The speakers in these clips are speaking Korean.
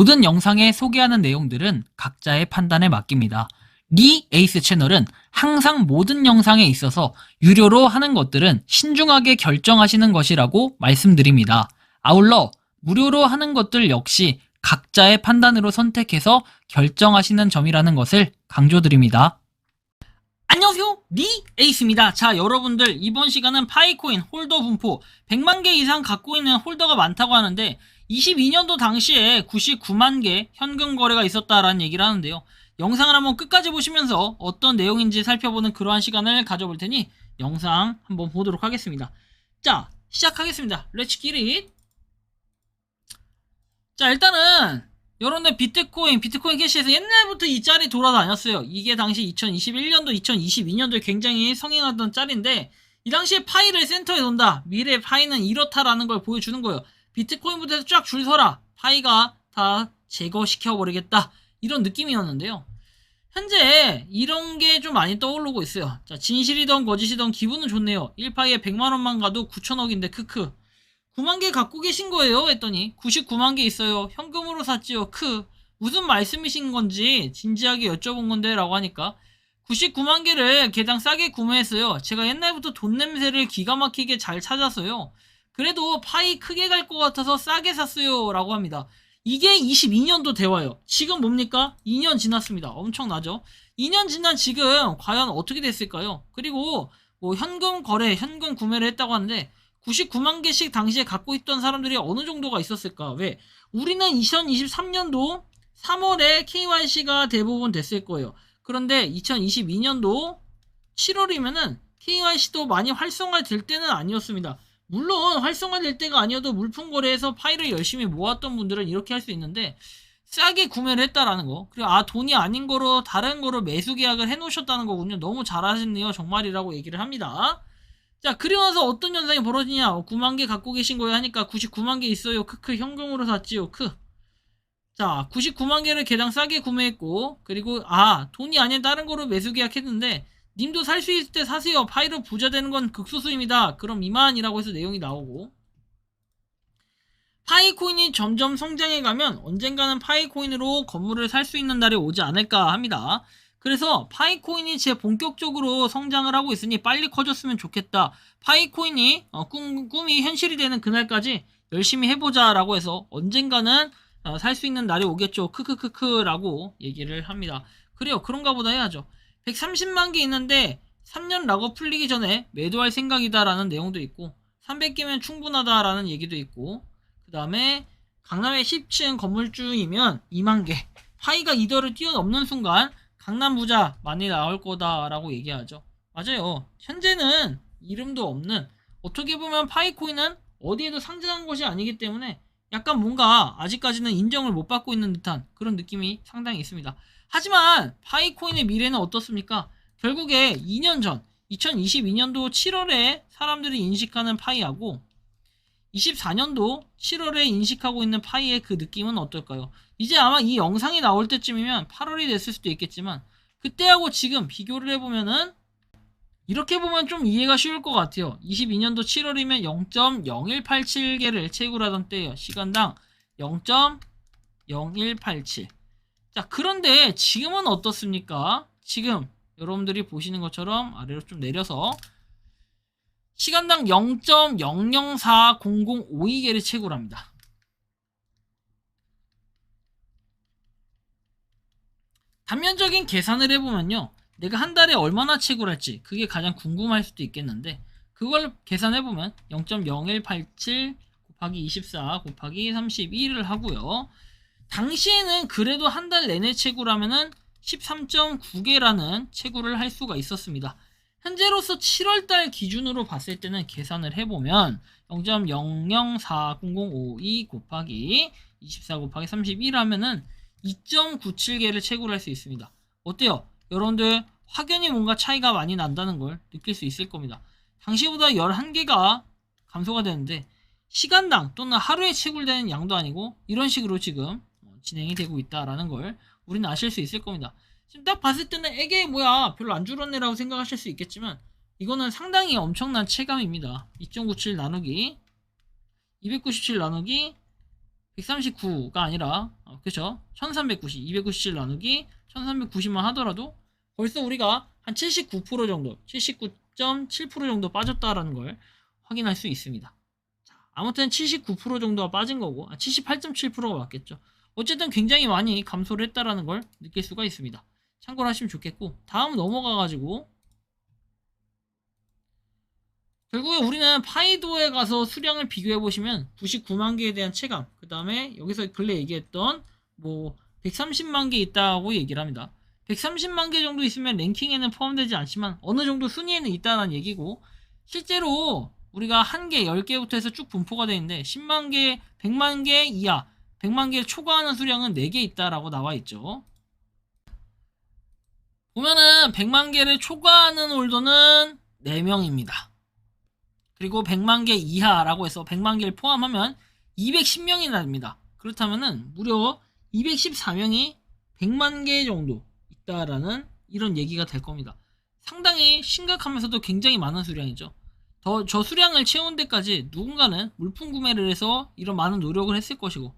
모든 영상에 소개하는 내용들은 각자의 판단에 맡깁니다. 리 에이스 채널은 항상 모든 영상에 있어서 유료로 하는 것들은 신중하게 결정하시는 것이라고 말씀드립니다. 아울러 무료로 하는 것들 역시 각자의 판단으로 선택해서 결정하시는 점이라는 것을 강조드립니다. 안녕하세요, 리 에이스입니다. 자, 여러분들 이번 시간은 파이코인 홀더 분포 100만 개 이상 갖고 있는 홀더가 많다고 하는데 22년도 당시에 99만 개 현금 거래가 있었다라는 얘기를 하는데요. 영상을 한번 끝까지 보시면서 어떤 내용인지 살펴보는 그러한 시간을 가져볼 테니 영상 한번 보도록 하겠습니다. 자, 시작하겠습니다. Let's get it. 자, 일단은 여러분들 비트코인 캐시에서 옛날부터 이 짤이 돌아다녔어요. 이게 당시 2021년도, 2022년도에 굉장히 성행하던 짤인데 이 당시에 파이를 센터에 둔다. 미래 파이는 이렇다라는 걸 보여주는 거예요. 비트코인부터 쫙 줄 서라. 파이가 다 제거시켜버리겠다. 이런 느낌이었는데요. 현재 이런 게 좀 많이 떠오르고 있어요. 자, 진실이던 거짓이던 기분은 좋네요. 1파이에 100만원만 가도 9천억인데 크크. 9만 개 갖고 계신 거예요? 했더니 99만 개 있어요. 현금으로 샀지요. 무슨 말씀이신 건지 진지하게 여쭤본 건데 라고 하니까 99만 개를 개당 싸게 구매했어요. 제가 옛날부터 돈 냄새를 기가 막히게 잘 찾아서요. 그래도 파이 크게 갈 것 같아서 싸게 샀어요 라고 합니다. 이게 22년도 대화예요. 지금 뭡니까? 2년 지났습니다. 엄청나죠? 2년 지난 지금 과연 어떻게 됐을까요? 그리고 뭐 현금 거래, 현금 구매를 했다고 하는데 99만 개씩 당시에 갖고 있던 사람들이 어느 정도가 있었을까? 왜? 우리는 2023년도 3월에 KYC가 대부분 됐을 거예요. 그런데 2022년도 7월이면은 KYC도 많이 활성화될 때는 아니었습니다. 물론 활성화될 때가 아니어도 물품 거래에서 파이를 열심히 모았던 분들은 이렇게 할 수 있는데 싸게 구매를 했다라는 거. 그리고 돈이 아닌 거로 다른 거로 매수 계약을 해놓으셨다는 거군요. 너무 잘하셨네요. 정말이라고 얘기를 합니다. 자, 그리고 나서 어떤 현상이 벌어지냐. 9만 개 갖고 계신 거예요 하니까 99만 개 있어요. 현금으로 샀지요. 자, 99만 개를 개당 싸게 구매했고, 그리고 돈이 아닌 다른 거로 매수 계약했는데 님도 살 수 있을 때 사세요. 파이로 부자 되는 건 극소수입니다. 그럼 이만이라고 해서 내용이 나오고, 파이코인이 점점 성장해가면 언젠가는 파이코인으로 건물을 살 수 있는 날이 오지 않을까 합니다. 그래서 파이코인이 제 본격적으로 성장을 하고 있으니 빨리 커졌으면 좋겠다. 파이코인이 꿈이 현실이 되는 그날까지 열심히 해보자 라고 해서 언젠가는 살 수 있는 날이 오겠죠. 라고 얘기를 합니다. 그래요. 그런가 보다 해야죠. 130만 개 있는데 3년 락업 풀리기 전에 매도할 생각이다 라는 내용도 있고 300개면 충분하다 라는 얘기도 있고 그 다음에 강남의 10층 건물주이면 2만 개 파이가 이더를 뛰어넘는 순간 강남 부자 많이 나올 거다 라고 얘기하죠. 맞아요. 현재는 이름도 없는 어떻게 보면 파이코인은 어디에도 상장한 것이 아니기 때문에 약간 뭔가 아직까지는 인정을 못 받고 있는 듯한 그런 느낌이 상당히 있습니다. 하지만 파이코인의 미래는 어떻습니까? 결국에 2년 전 2022년도 7월에 사람들이 인식하는 파이하고 24년도 7월에 인식하고 있는 파이의 그 느낌은 어떨까요? 이제 아마 이 영상이 나올 때쯤이면 8월이 됐을 수도 있겠지만 그때하고 지금 비교를 해보면은 이렇게 보면 좀 이해가 쉬울 것 같아요. 22년도 7월이면 0.0187개를 채굴하던 때예요. 시간당 0.0187. 자, 그런데 지금은 어떻습니까? 지금 여러분들이 보시는 것처럼 아래로 좀 내려서 시간당 0.004002개를 채굴합니다. 단면적인 계산을 해보면요. 내가 한 달에 얼마나 채굴할지 그게 가장 궁금할 수도 있겠는데 그걸 계산해보면 0.0187 곱하기 24 곱하기 32를 하고요. 당시에는 그래도 한 달 내내 채굴하면은 13.9개라는 채굴을 할 수가 있었습니다. 현재로서 7월달 기준으로 봤을 때는 계산을 해보면 0.004002 곱하기 24 곱하기 31 하면은 2.97개를 채굴할 수 있습니다. 어때요? 여러분들 확연히 뭔가 차이가 많이 난다는 걸 느낄 수 있을 겁니다. 당시보다 11개가 감소가 되는데 시간당 또는 하루에 채굴되는 양도 아니고 이런 식으로 지금 진행이 되고 있다라는 걸 우리는 아실 수 있을 겁니다. 지금 딱 봤을 때는 에게 뭐야 별로 안 줄었네 라고 생각하실 수 있겠지만 이거는 상당히 엄청난 체감입니다. 2.97 나누기 297 나누기 139가 아니라 그쵸? 1390, 297 나누기 1390만 하더라도 벌써 우리가 한 79% 정도, 79.7% 정도 빠졌다라는 걸 확인할 수 있습니다. 자, 아무튼 79% 정도가 빠진 거고 78.7%가 맞겠죠. 어쨌든 굉장히 많이 감소를 했다라는 걸 느낄 수가 있습니다. 참고를 하시면 좋겠고, 다음 넘어가가지고 결국에 우리는 파이도에 가서 수량을 비교해 보시면 99만 개에 대한 체감, 그 다음에 여기서 근래 얘기했던 뭐 130만 개 있다고 얘기를 합니다. 130만 개 정도 있으면 랭킹에는 포함되지 않지만 어느 정도 순위에는 있다는 얘기고, 실제로 우리가 1개, 10개부터 해서 쭉 분포가 되어 있는데 10만 개, 100만 개 이하, 100만 개를 초과하는 수량은 4개 있다라고 나와 있죠. 보면은 100만 개를 초과하는 홀더는 4명입니다. 그리고 100만 개 이하라고 해서 100만 개를 포함하면 210명이나 됩니다. 그렇다면은 무려 214명이 100만 개 정도 있다라는 이런 얘기가 될 겁니다. 상당히 심각하면서도 굉장히 많은 수량이죠. 저 수량을 채운 데까지 누군가는 물품 구매를 해서 이런 많은 노력을 했을 것이고,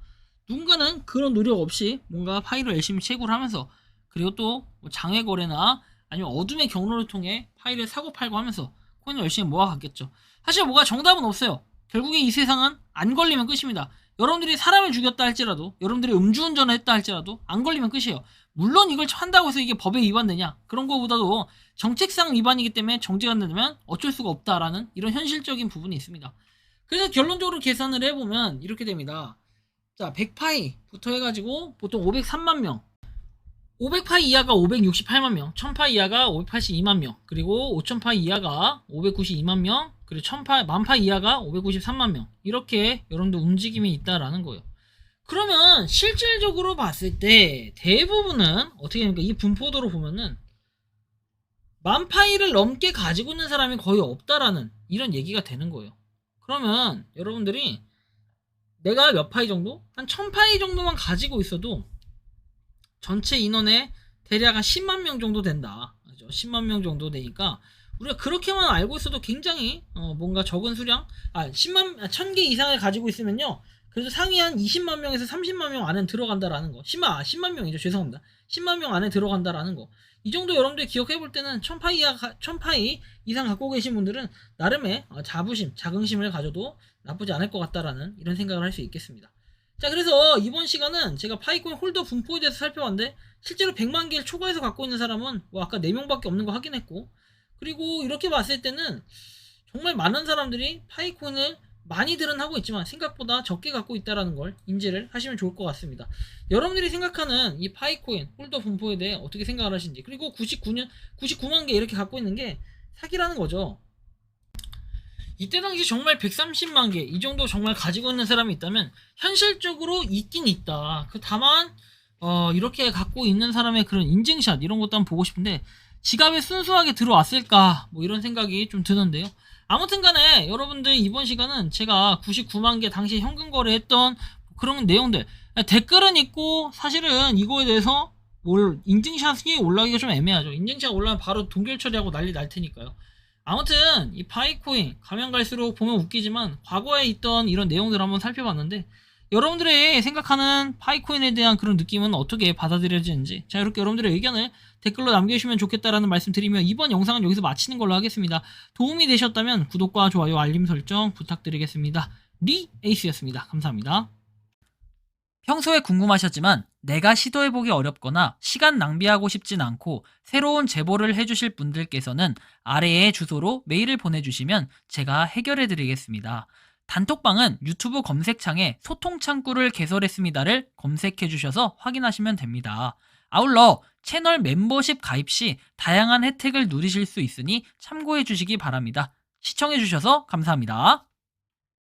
누군가는 그런 노력 없이 뭔가 파일을 열심히 채굴을 하면서, 그리고 또 장외 거래나 아니면 어둠의 경로를 통해 파일을 사고 팔고 하면서 코인을 열심히 모아갔겠죠. 사실 뭐가 정답은 없어요. 결국에 이 세상은 안 걸리면 끝입니다. 여러분들이 사람을 죽였다 할지라도, 여러분들이 음주운전을 했다 할지라도 안 걸리면 끝이에요. 물론 이걸 한다고 해서 이게 법에 위반되냐, 그런 거보다도 정책상 위반이기 때문에 정지가 안 되면 어쩔 수가 없다라는 이런 현실적인 부분이 있습니다. 그래서 결론적으로 계산을 해보면 이렇게 됩니다. 자, 100파이부터 해가지고 보통 503만 명, 500파이 이하가 568만 명, 1000파이 이하가 582만 명, 그리고 5000파이 이하가 592만 명, 그리고 1000파이 이하가 593만 명, 이렇게 여러분들 움직임이 있다라는 거예요. 그러면 실질적으로 봤을 때 대부분은 어떻게 됩니까? 이 분포도로 보면은 10,000파이를 넘게 가지고 있는 사람이 거의 없다라는 이런 얘기가 되는 거예요. 그러면 여러분들이 내가 몇 파이 정도? 한 1000파이 정도만 가지고 있어도 전체 인원의 대략 한 10만 명 정도 된다. 그죠? 10만 명 정도 되니까 우리가 그렇게만 알고 있어도 굉장히 뭔가 적은 수량, 1000개 이상을 가지고 있으면요, 그래도 상위 한 20만 명에서 30만 명 안에 들어간다라는 거. 10만 명이죠. 죄송합니다. 10만 명 안에 들어간다라는 거. 이 정도 여러분들이 기억해 볼 때는 1000파이 이상 갖고 계신 분들은 나름의 자부심, 자긍심을 가져도 나쁘지 않을 것 같다라는 이런 생각을 할 수 있겠습니다. 자, 그래서 이번 시간은 제가 파이코인 홀더 분포에 대해서 살펴봤는데, 실제로 100만 개를 초과해서 갖고 있는 사람은 뭐 아까 4명밖에 없는 거 확인했고, 그리고 이렇게 봤을 때는 정말 많은 사람들이 파이코인을 많이들은 하고 있지만 생각보다 적게 갖고 있다는 걸 인지를 하시면 좋을 것 같습니다. 여러분들이 생각하는 이 파이코인 홀더 분포에 대해 어떻게 생각을 하시는지, 그리고 99만 개 이렇게 갖고 있는 게 사기라는 거죠. 이때 당시 정말 130만 개 이 정도 정말 가지고 있는 사람이 있다면 현실적으로 있긴 있다. 다만 이렇게 갖고 있는 사람의 그런 인증샷 이런 것도 한번 보고 싶은데, 지갑에 순수하게 들어왔을까 뭐 이런 생각이 좀 드는데요. 아무튼 간에 여러분들 이번 시간은 제가 99만 개 당시 현금 거래했던 그런 내용들, 댓글은 있고 사실은 이거에 대해서 인증샷이 올라가기가 좀 애매하죠. 인증샷 올라가면 바로 동결 처리하고 난리 날 테니까요. 아무튼 이 파이코인 가면 갈수록 보면 웃기지만 과거에 있던 이런 내용들을 한번 살펴봤는데, 여러분들의 생각하는 파이코인에 대한 그런 느낌은 어떻게 받아들여지는지, 자, 이렇게 여러분들의 의견을 댓글로 남겨주시면 좋겠다라는 말씀 드리며 이번 영상은 여기서 마치는 걸로 하겠습니다. 도움이 되셨다면 구독과 좋아요, 알림 설정 부탁드리겠습니다. 리 에이스였습니다. 감사합니다. 평소에 궁금하셨지만 내가 시도해보기 어렵거나 시간 낭비하고 싶진 않고 새로운 제보를 해주실 분들께서는 아래의 주소로 메일을 보내주시면 제가 해결해드리겠습니다. 단톡방은 유튜브 검색창에 소통창구를 개설했습니다를 검색해주셔서 확인하시면 됩니다. 아울러 채널 멤버십 가입 시 다양한 혜택을 누리실 수 있으니 참고해주시기 바랍니다. 시청해주셔서 감사합니다.